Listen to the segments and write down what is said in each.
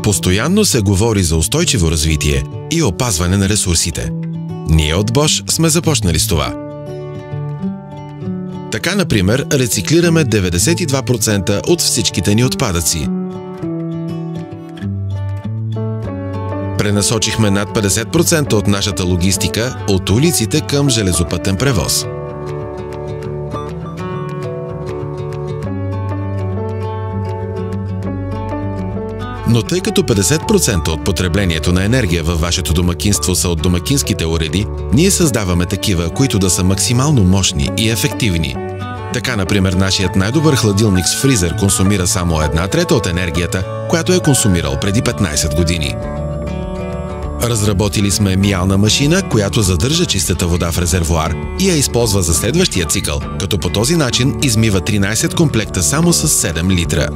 Постоянно се говори за устойчиво развитие и опазване на ресурсите. Ние от Bosch сме започнали с това. Така, например, рециклираме 92% от всичките ни отпадъци. Пренасочихме над 50% от нашата логистика от улиците към железопътен превоз. Но тъй като 50% от потреблението на енергия във вашето домакинство са от домакинските уреди, ние създаваме такива, които да са максимално мощни и ефективни. Така, например, нашият най-добър хладилник с фризер консумира само 1/3 от енергията, която е консумирал преди 15 години. Разработили сме миялна машина, която задържа чистата вода в резервоар и я използва за следващия цикъл, като по този начин измива 13 комплекта само с 7 литра.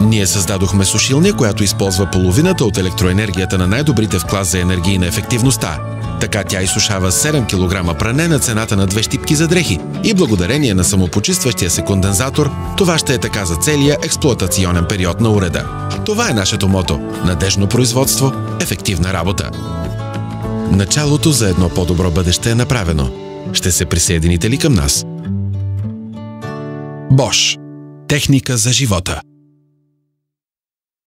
Ние създадохме сушилня, която използва половината от електроенергията на най-добрите в клас за енергийна ефективността. Така тя изсушава 7 кг пране на цената на 2 щипки за дрехи и благодарение на самопочистващия се кондензатор, това ще е така за целия експлоатационен период на уреда. Това е нашето мото – надеждно производство, ефективна работа. Началото за едно по-добро бъдеще е направено. Ще се присъедините ли към нас? Bosch. Техника за живота.